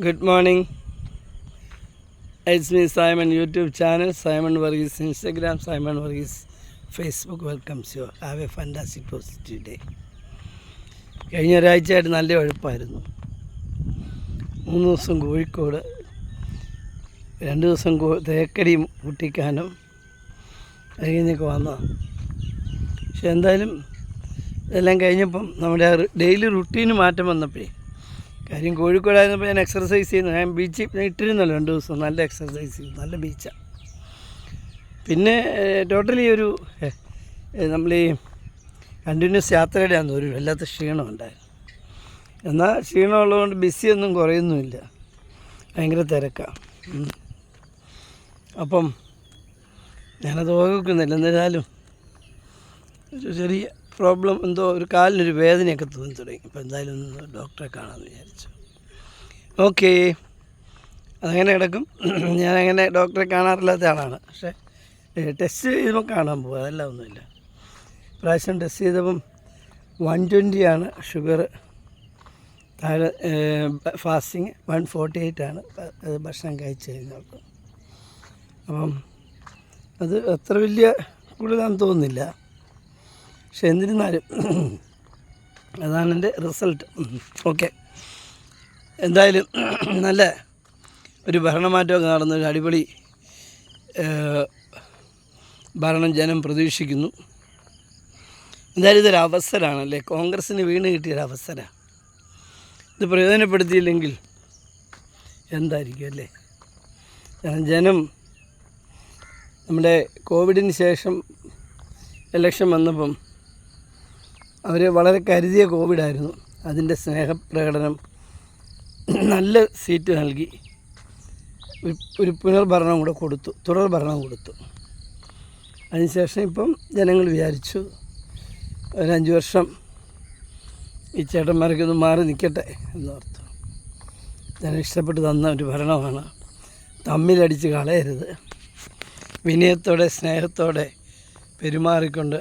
Good morning. It's me Simon YouTube channel, Simon Varghese Instagram, Simon Varghese Facebook welcomes you. Have a fantastic positive day. കഴിഞ്ഞ ഒരാഴ്ചയായിട്ട് നല്ല ഒഴുപ്പായിരുന്നു. 3 ദിവസം കോഴിക്കോട്, 2 ദിവസം തേക്കടി കുട്ടിക്കാനം, അത് കഴിഞ്ഞൊക്കെ വന്നതാണ്. പക്ഷെ എന്തായാലും ഇതെല്ലാം കഴിഞ്ഞപ്പം നമ്മുടെ ഡെയിലി റുട്ടീന് മാറ്റം വന്നപ്പോഴേ, കാര്യം കോഴിക്കോടായിരുന്നപ്പോൾ ഞാൻ എക്സർസൈസ് ചെയ്യുന്നു. ഞാൻ ബീച്ചിൽ ഇട്ടിരുന്നല്ലോ 2 ദിവസം, നല്ല എക്സർസൈസ് ചെയ്തു, നല്ല ബീച്ചാണ്. പിന്നെ ടോട്ടലി ഒരു നമ്മൾ ഈ കണ്ടിന്യൂസ് യാത്രയുടെ ആണെന്ന് ഒരു വല്ലാത്ത ക്ഷീണമുണ്ടായിരുന്നു. എന്നാൽ ക്ഷീണമുള്ളതുകൊണ്ട് ബിസിയൊന്നും കുറയൊന്നുമില്ല, ഭയങ്കര തിരക്കാണ്. അപ്പം ഞാനത് ഓർക്കുന്നില്ല. എന്നിരുന്നാലും ഒരു ചെറിയ പ്രോബ്ലം, എന്തോ ഒരു കാലിനൊരു വേദനയൊക്കെ തോന്നി തുടങ്ങി. അപ്പോൾ എന്തായാലും ഒന്ന് ഡോക്ടറെ കാണാമെന്ന് വിചാരിച്ചു. ഓക്കേ, അതങ്ങനെ കിടക്കും. ഞാനങ്ങനെ ഡോക്ടറെ കാണാറില്ലാത്ത ആളാണ്. പക്ഷേ ടെസ്റ്റ് ചെയ്യുമ്പോൾ കാണാൻ പോകും, അതെല്ലാം ഒന്നുമില്ല. പ്രാവശ്യം ടെസ്റ്റ് ചെയ്തപ്പം 120 ആണ് ഷുഗർ, താഴെ ഫാസ്റ്റിങ് 148 ആണ് ഭക്ഷണം കഴിച്ച് കഴിഞ്ഞപ്പോൾ. അപ്പം അത് അത്ര വലിയ കൂടുതലാണെന്ന് തോന്നുന്നില്ല. പക്ഷെ എന്നിരുന്നാലും അതാണ് എൻ്റെ റിസൾട്ട്. ഓക്കെ, എന്തായാലും നല്ല ഒരു ഭരണമാറ്റമൊക്കെ നടന്നൊരു അടിപൊളി ഭരണം ജനം പ്രതീക്ഷിക്കുന്നു. എന്തായാലും ഇതൊരു അവസരമാണല്ലേ, കോൺഗ്രസ്സിന് വീണ് കിട്ടിയൊരവസരമാണ്. ഇത് പ്രയോജനപ്പെടുത്തിയില്ലെങ്കിൽ എന്തായിരിക്കും അല്ലേ. ജനം നമ്മുടെ കോവിഡിന് ശേഷം ഇലക്ഷൻ വന്നപ്പം അവർ വളരെ കരുതിയ കോവിഡായിരുന്നു. അതിൻ്റെ സ്നേഹപ്രകടനം, നല്ല സീറ്റ് നൽകി, ഒരു പുനർഭരണം കൂടെ കൊടുത്തു, തുടർ ഭരണം കൊടുത്തു. അതിനുശേഷം ഇപ്പം ജനങ്ങൾ വിചാരിച്ചു ഒരു 5 വർഷം ഈ ചേട്ടന്മാരൊക്കെ ഒന്ന് മാറി നിൽക്കട്ടെ എന്നോർത്തു. ജനം ഇഷ്ടപ്പെട്ട് തന്ന ഒരു ഭരണമാണ്. തമ്മിലടിച്ച് കളയരുത്, വിനയത്തോടെ സ്നേഹത്തോടെ പെരുമാറിക്കൊണ്ട്.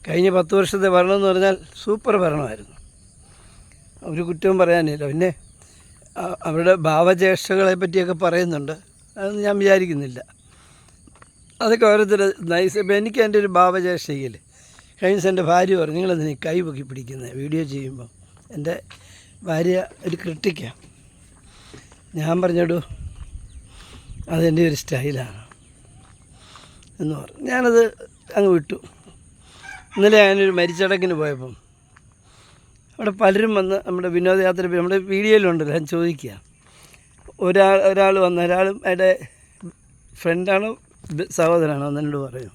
കഴിഞ്ഞ 10 വർഷത്തെ ഭരണം എന്ന് പറഞ്ഞാൽ സൂപ്പർ ഭരണമായിരുന്നു, ഒരു കുറ്റവും പറയാനില്ല. പിന്നെ അവരുടെ ഭാവചേഷ്ടകളെ പറ്റിയൊക്കെ പറയുന്നുണ്ട്, അതൊന്നും ഞാൻ വിചാരിക്കുന്നില്ല. അതൊക്കെ ഓരോരുത്തർ നൈസ്. ഇപ്പം എനിക്ക് എൻ്റെ ഒരു ഭാവചേഷ്ടയില്ല. കഴിഞ്ഞ ദിവസം എൻ്റെ ഭാര്യ പറഞ്ഞു, നിങ്ങളെന്തിനാ കൈ പൊക്കി പിടിക്കുന്നത് വീഡിയോ ചെയ്യുമ്പോൾ. എൻ്റെ ഭാര്യ ഒരു ക്രിട്ടിക്കാണ്. ഞാൻ പറഞ്ഞോടൂ, അതെൻ്റെ ഒരു സ്റ്റൈലാണ് എന്ന് പറഞ്ഞു. ഞാനത് അങ്ങ് വിട്ടു. ഇന്നലെ ഞാനൊരു മരിച്ചടക്കിന് പോയപ്പം അവിടെ പലരും വന്ന് നമ്മുടെ വിനോദയാത്ര, നമ്മുടെ വീഡിയോയിലുണ്ടല്ലോ, ഞാൻ ചോദിക്കുക. ഒരാൾ വന്ന്, ഒരാളും അയാളുടെ ഫ്രണ്ടാണോ സഹോദരനാണോ എന്നോട് പറയും.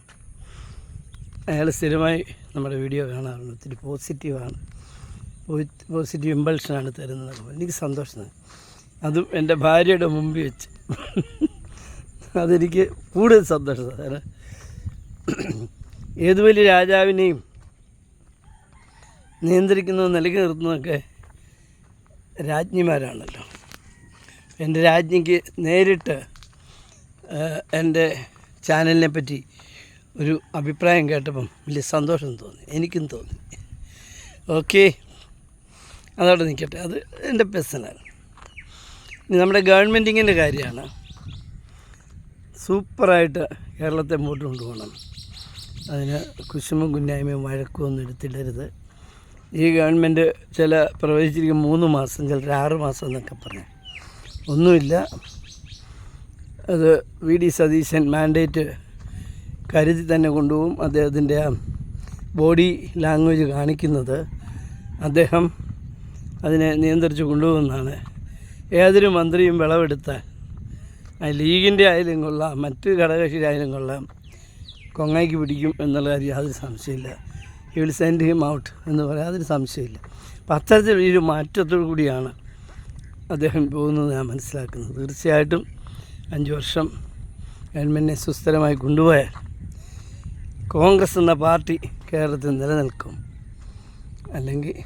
അയാൾ സ്ഥിരമായി നമ്മുടെ വീഡിയോ കാണാറുണ്ട്, ഒത്തിരി പോസിറ്റീവാണ്, പോസിറ്റീവ് ഇമ്പൾഷനാണ് തരുന്നത്. എനിക്ക് സന്തോഷം. അതും എൻ്റെ ഭാര്യയുടെ മുമ്പിൽ വെച്ച് അതെനിക്ക് കൂടുതൽ സന്തോഷം. ഏതു വലിയ രാജാവിനെയും നിയന്ത്രിക്കുന്നതും നിലയ്ക്ക് നിർത്തുന്നതൊക്കെ രാജ്ഞിമാരാണല്ലോ. എൻ്റെ രാജ്ഞിക്ക് നേരിട്ട് എൻ്റെ ചാനലിനെ പറ്റി ഒരു അഭിപ്രായം കേട്ടപ്പം വലിയ സന്തോഷം തോന്നി, എനിക്കും തോന്നി. ഓക്കെ, അതോടെ നിൽക്കട്ടെ, അത് എൻ്റെ പേഴ്സണലാണ്. ഇനി നമ്മുടെ ഗവൺമെൻറ്റിങ്ങിൻ്റെ കാര്യമാണ്. സൂപ്പറായിട്ട് കേരളത്തെ മുമ്പോട്ട് കൊണ്ടുപോകണം. അതിന് കുശുമ്പും കുന്നായ്മയും വഴക്കുമൊന്നും എടുത്തിടരുത്. ഈ ഗവൺമെൻറ് ചില പ്രവചിച്ചിരിക്കും 3 മാസം, ചിലർ 6 മാസം എന്നൊക്കെ പറഞ്ഞു. ഒന്നുമില്ല, അത് വി ഡി സതീശൻ മാൻഡേറ്റ് കരുതി തന്നെ കൊണ്ടുപോകും. അദ്ദേഹത്തിൻ്റെ ആ ബോഡി ലാംഗ്വേജ് കാണിക്കുന്നത് അദ്ദേഹം അതിനെ നിയന്ത്രിച്ച് കൊണ്ടുപോകുന്നതാണ്. ഏതൊരു മന്ത്രിയും വിളവെടുത്താൽ, ലീഗിൻ്റെ ആയാലും കൊള്ളാം, മറ്റ് ഘടകകക്ഷിയുടെ ആയാലും കൊള്ളാം, കൊങ്ങയ്ക്ക് പിടിക്കും എന്നുള്ള കാര്യം യാതൊരു സംശയമില്ല. He will send him out എന്ന് പറയാൻ യാതൊരു സംശയമില്ല. അപ്പം അത്തരത്തിൽ ഒരു മാറ്റത്തോടു കൂടിയാണ് അദ്ദേഹം പോകുന്നത് ഞാൻ മനസ്സിലാക്കുന്നത്. തീർച്ചയായിട്ടും 5 വർഷം ഗവൺമെൻറ്റിനെ സുസ്ഥിരമായി കൊണ്ടുപോയാൽ കോൺഗ്രസ് എന്ന പാർട്ടി കേരളത്തിൽ നിലനിൽക്കും. അല്ലെങ്കിൽ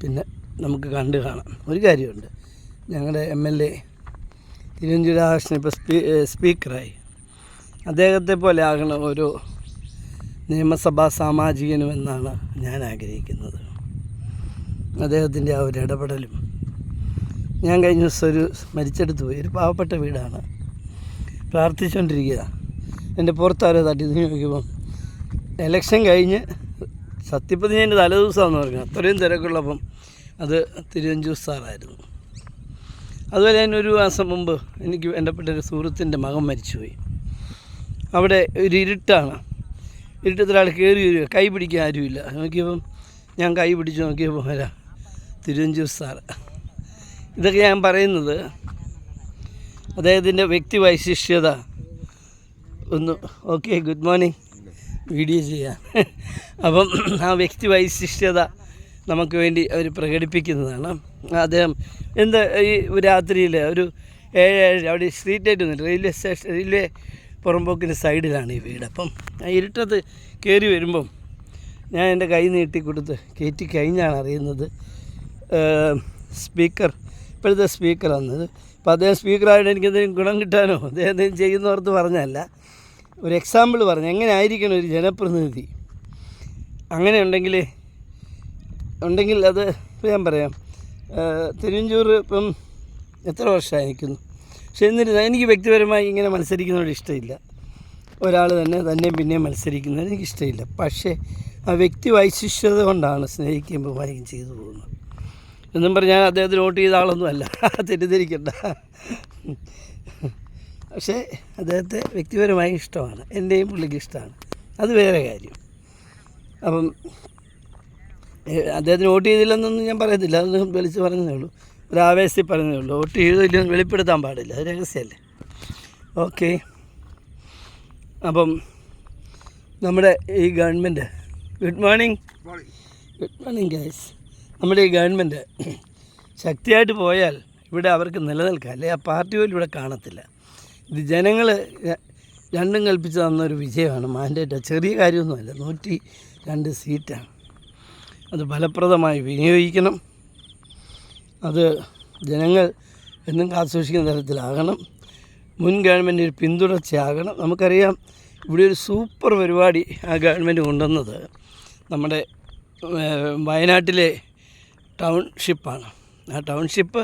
പിന്നെ നമുക്ക് കണ്ടു കാണാം. ഒരു കാര്യമുണ്ട്, ഞങ്ങളുടെ MLA തിരുവഞ്ചൂർ രാധാകൃഷ്ണൻ ഇപ്പോൾ സ്പീക്കറായി. അദ്ദേഹത്തെ പോലെ ആകണം ഒരു നിയമസഭാ സാമാജികനുമെന്നാണ് ഞാൻ ആഗ്രഹിക്കുന്നത്. അദ്ദേഹത്തിൻ്റെ ആ ഒരു ഇടപെടലും ഞാൻ കഴിഞ്ഞ ദിവസം ഒരു മരിച്ചെടുത്ത് പോയി, ഒരു പാവപ്പെട്ട വീടാണ്, പ്രാർത്ഥിച്ചുകൊണ്ടിരിക്കുക. എൻ്റെ പുറത്താരോ തട്ടി നോക്കിയപ്പം ഇലക്ഷൻ കഴിഞ്ഞ് സത്യപ്രതിജ്ഞേൻ്റെ തലേദിവസമാണെന്ന് പറഞ്ഞു. അത്രയും തിരക്കുള്ളപ്പം അത് തിരുവഞ്ചൂർ സാറായിരുന്നു. അതുപോലെ തന്നെ ഒരു മാസം മുമ്പ് എനിക്ക് വേണ്ടപ്പെട്ടൊരു സുഹൃത്തിൻ്റെ മകൻ മരിച്ചുപോയി. അവിടെ ഒരു ഇരുട്ടാണ്, ഇരുട്ടത്തൊരാൾ കയറി വരിക, കൈ പിടിക്കാൻ ആരുമില്ല. നോക്കിയപ്പം ഞാൻ കൈ പിടിച്ച് നോക്കിയപ്പോൾ വരാം തിരുവഞ്ചൂർ സാറ്. ഇതൊക്കെ ഞാൻ പറയുന്നത് അദ്ദേഹത്തിൻ്റെ വ്യക്തി വൈശിഷ്ട്യത ഒന്ന് ഓക്കെ ഗുഡ് മോർണിംഗ് വീഡിയോ ചെയ്യാം. അപ്പം ആ വ്യക്തി വൈശിഷ്ട്യത നമുക്ക് വേണ്ടി അവർ പ്രകടിപ്പിക്കുന്നതാണ്. അദ്ദേഹം എന്ത് ഈ രാത്രിയിൽ ഒരു 7 അവിടെ സ്ട്രീറ്റ് ലൈറ്റ് ഒന്നുമില്ല, റെയിൽവേ പുറമ്പോക്കിൻ്റെ സൈഡിലാണ് ഈ വീട്. അപ്പം ആ ഇരുട്ടത്ത് കയറി വരുമ്പം ഞാൻ എൻ്റെ കൈ നീട്ടി കൊടുത്ത് കയറ്റി കഴിഞ്ഞാണ് അറിയുന്നത് സ്പീക്കർ, ഇപ്പോഴത്തെ സ്പീക്കർ വന്നത്. അപ്പോൾ അദ്ദേഹം സ്പീക്കറായിട്ട് എനിക്കെന്തെങ്കിലും ഗുണം കിട്ടാനോ അദ്ദേഹം ചെയ്യുന്നവർക്ക് പറഞ്ഞല്ല, ഒരു എക്സാമ്പിൾ പറഞ്ഞു എങ്ങനെ ആയിരിക്കണം ഒരു ജനപ്രതിനിധി. അങ്ങനെ ഉണ്ടെങ്കിൽ അത് ഇപ്പം ഞാൻ പറയാം. തിരുവഞ്ചൂർ ഇപ്പം എത്ര വർഷമായി നിൽക്കുന്നു, പക്ഷെ എന്നിട്ട് എനിക്ക് വ്യക്തിപരമായി ഇങ്ങനെ മത്സരിക്കുന്നതിനോട് ഇഷ്ടമില്ല. ഒരാൾ തന്നെ പിന്നെയും മത്സരിക്കുന്നത് എനിക്കിഷ്ടമില്ല. പക്ഷേ ആ വ്യക്തി വൈശിഷ്ട്യത കൊണ്ടാണ് സ്നേഹിക്കുകയും ബഹുമാനിക്കുകയും ചെയ്തു പോകുന്നത്. എന്നും പറഞ്ഞാൽ അദ്ദേഹത്തിന് വോട്ട് ചെയ്ത ആളൊന്നുമല്ല, തെറ്റിദ്ധരിക്കണ്ട. പക്ഷേ അദ്ദേഹത്തെ വ്യക്തിപരമായി ഇഷ്ടമാണ്, എൻ്റെയും പുള്ളിക്ക് ഇഷ്ടമാണ്, അത് വേറെ കാര്യം. അപ്പം അദ്ദേഹത്തിന് വോട്ട് ചെയ്തില്ലെന്നൊന്നും ഞാൻ പറയത്തില്ല, അത് വിളിച്ച് പറഞ്ഞതേ ഉള്ളൂ, ഒരു ആവേശത്തിൽ പറഞ്ഞതേ ഉള്ളൂ. വോട്ട് ചെയ്തില്ലെന്ന് വെളിപ്പെടുത്താൻ പാടില്ല, അത് രഹസ്യമല്ലേ. ഓക്കെ. അപ്പം നമ്മുടെ ഈ ഗവൺമെൻറ് ഗുഡ് മോർണിംഗ് ഗൈസ്. നമ്മുടെ ഈ ഗവൺമെൻറ് ശക്തിയായിട്ട് പോയാൽ ഇവിടെ അവർക്ക് നിലനിൽക്കാം, അല്ലെ ആ പാർട്ടി പോലും ഇവിടെ കാണത്തില്ല. ഇത് ജനങ്ങൾ രണ്ടും കൽപ്പിച്ച് തന്നൊരു വിജയമാണ്, മാൻഡേറ്റ്. ചെറിയ കാര്യമൊന്നുമല്ല, 102 സീറ്റാണ്. അത് ഫലപ്രദമായി വിനിയോഗിക്കണം. അത് ജനങ്ങൾ എന്നും കാത്തുസൂക്ഷിക്കുന്ന തരത്തിലാകണം. മുൻ ഗവൺമെൻറ് ഒരു പിന്തുടർച്ചയാകണം. നമുക്കറിയാം ഇവിടെ ഒരു സൂപ്പർ പരിപാടി ആ ഗവൺമെൻറ് കൊണ്ടുവന്നത് നമ്മുടെ വയനാട്ടിലെ ടൗൺഷിപ്പാണ്. ആ ടൗൺഷിപ്പ്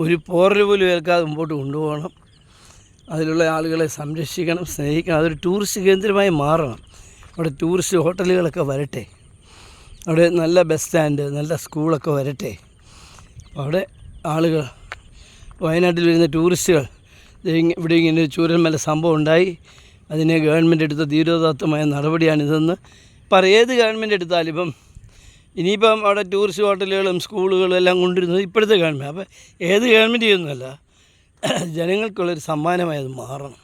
ഒരു പോറൽ പോലും ഏൽക്കാതെ മുമ്പോട്ട് കൊണ്ടുപോകണം. അതിലുള്ള ആളുകളെ സംരക്ഷിക്കണം, സ്നേഹിക്കണം. അതൊരു ടൂറിസ്റ്റ് കേന്ദ്രമായി മാറണം. അവിടെ ടൂറിസ്റ്റ് ഹോട്ടലുകളൊക്കെ വരട്ടെ, അവിടെ നല്ല ബസ് സ്റ്റാൻഡ്, നല്ല സ്കൂളൊക്കെ വരട്ടെ. അവിടെ ആളുകൾ, വയനാട്ടിൽ വരുന്ന ടൂറിസ്റ്റുകൾ, ഇവിടെ ഇങ്ങനെ ഒരു ചൂരൽമല സംഭവം ഉണ്ടായി, അതിനെ ഗവൺമെൻറ് എടുത്ത ധീരോദാത്തമായ നടപടിയാണിതെന്ന് ഏത് ഗവൺമെൻറ് എടുത്താലും ഇപ്പം ഇനിയിപ്പം അവിടെ ടൂറിസ്റ്റ് ഹോട്ടലുകളും സ്കൂളുകളും എല്ലാം കൊണ്ടുവരുന്നത് ഇപ്പോഴത്തെ ഗവൺമെൻറ്. അപ്പോൾ ഏത് ഗവൺമെൻറ് ചെയ്യുന്നതല്ല, ജനങ്ങൾക്കുള്ളൊരു സമ്മാനമായി അത് മാറണം.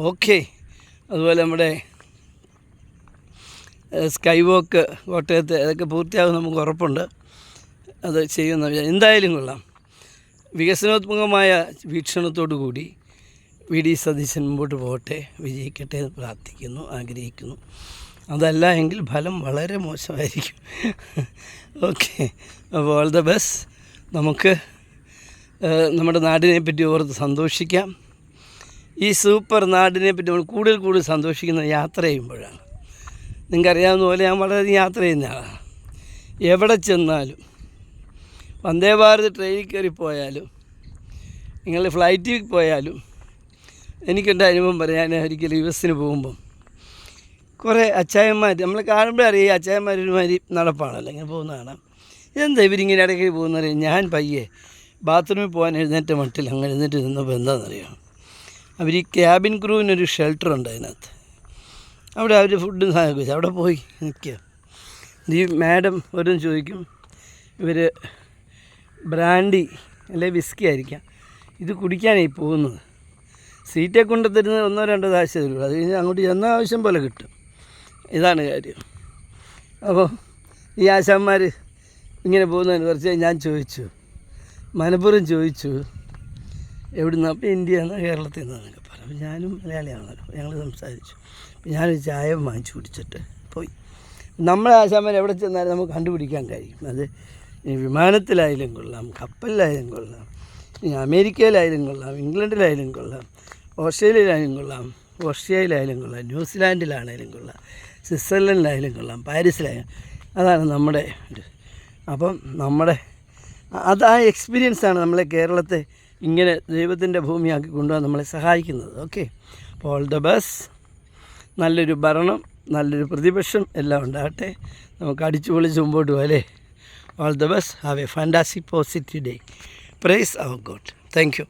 ഓക്കെ. അതുപോലെ നമ്മുടെ സ്കൈ വാക്ക് കോട്ടയത്ത് അതൊക്കെ പൂർത്തിയാകും, നമുക്ക് ഉറപ്പുണ്ട്. അത് ചെയ്യുന്ന എന്തായാലും കൊള്ളാം. വികസനോത്മകമായ വീക്ഷണത്തോടു കൂടി വി.ഡി. സതീശൻ മുമ്പോട്ട് പോകട്ടെ, വിജയിക്കട്ടെ എന്ന് പ്രാർത്ഥിക്കുന്നു, ആഗ്രഹിക്കുന്നു. അതല്ല എങ്കിൽ ഫലം വളരെ മോശമായിരിക്കും. ഓക്കെ. അപ്പോൾ ഓൾ ദ ബെസ്റ്റ്. നമുക്ക് നമ്മുടെ നാടിനെ പറ്റി ഓർത്ത് സന്തോഷിക്കാം. ഈ സൂപ്പർ നാടിനെ പറ്റി നമ്മൾ കൂടുതൽ സന്തോഷിക്കുന്നത് യാത്ര ചെയ്യുമ്പോഴാണ്. നിങ്ങൾക്കറിയാവുന്ന പോലെ ഞാൻ വളരെയധികം യാത്ര ചെയ്യുന്ന ആളാണ്. എവിടെ ചെന്നാലും, വന്ദേ ഭാരത് ട്രെയിനിൽ കയറി പോയാലും, നിങ്ങൾ ഫ്ലൈറ്റിൽ പോയാലും, എനിക്കെൻ്റെ അനുഭവം പറയാൻ ഒരിക്കലും US പോകുമ്പം കുറേ അച്ചായന്മാർ നമ്മൾ കാണുമ്പോൾ അറിയാം, അച്ചായന്മാരൊരുമാതിരി നടപ്പാണല്ലോ, ഇങ്ങനെ പോകുന്നതാണ്. എന്താ ഇവരിങ്ങനെ ഇടയ്ക്ക് പോകുന്നറിയാം. ഞാൻ പയ്യെ ബാത്റൂമിൽ പോകാൻ എഴുന്നേറ്റ മട്ടിൽ അങ്ങനെ എഴുന്നേറ്റ് നിന്നപ്പോൾ എന്താണെന്നറിയാം, അവർ ഈ ക്യാബിൻ ക്രൂവിനൊരു ഷെൽട്ടറുണ്ട് അതിനകത്ത്. അവിടെ അവർ ഫുഡും സാധനമൊക്കെ വെച്ചാൽ അവിടെ പോയി നിൽക്കുക. ഈ മാഡം ഓരോന്ന് ചോദിക്കും, ഇവർ ബ്രാൻഡി അല്ലെ വിസ്കി ആയിരിക്കാം ഇത് കുടിക്കാനായി പോകുന്നത്. സീറ്റെ കൊണ്ട് തരുന്നത് 1-2 ആഴ്ച തരുള്ളൂ, അത് കഴിഞ്ഞാൽ അങ്ങോട്ട് ചെന്നാൽ ആവശ്യം പോലെ കിട്ടും. ഇതാണ് കാര്യം. അപ്പോൾ ഈ ആശാന്മാർ ഇങ്ങനെ പോകുന്നതിന് കുറച്ച് ഞാൻ ചോദിച്ചു, മനപ്പുറം ചോദിച്ചു എവിടുന്ന്. അപ്പോൾ ഇന്ത്യയിൽ നിന്ന്, കേരളത്തിൽ നിന്നൊക്കെ പറഞ്ഞു. അപ്പോൾ ഞാനും മലയാളിയാണല്ലോ, ഞങ്ങൾ സംസാരിച്ചു. അപ്പോൾ ഞാനൊരു ചായ വാങ്ങിച്ചു കുടിച്ചിട്ട് പോയി. നമ്മളെ ആശാന്മാർ എവിടെ ചെന്നാലും നമുക്ക് കണ്ടുപിടിക്കാൻ കഴിയും. അത് വിമാനത്തിലായാലും കൊള്ളാം, കപ്പലിലായാലും കൊള്ളാം, അമേരിക്കയിലായാലും കൊള്ളാം, ഇംഗ്ലണ്ടിലായാലും കൊള്ളാം, ഓസ്ട്രേലിയയിലായാലും കൊള്ളാം, ഓസ്ട്രിയയിലായാലും കൊള്ളാം, ന്യൂസിലാൻഡിലാണെങ്കിലും കൊള്ളാം, സ്വിറ്റ്സർലൻഡിലായാലും കൊള്ളാം, പാരീസിലായാലും. അതാണ് നമ്മുടെ ഒരു. അപ്പം നമ്മുടെ അത് ആ എക്സ്പീരിയൻസാണ് നമ്മളെ കേരളത്തെ ഇങ്ങനെ ദൈവത്തിൻ്റെ ഭൂമിയാക്കി കൊണ്ടുപോകാൻ നമ്മളെ സഹായിക്കുന്നത്. ഓക്കെ, അപ്പോൾ ഓൾ ദ ബെസ്റ്റ്. നല്ലൊരു ഭരണം, നല്ലൊരു പ്രതിപക്ഷം എല്ലാം ഉണ്ടാകട്ടെ. നമുക്ക് അടിച്ചു പൊളിച്ച് മുമ്പോട്ട് പോകാം അല്ലേ? All the best. Have a fantastic positive day. Praise our God. Thank U.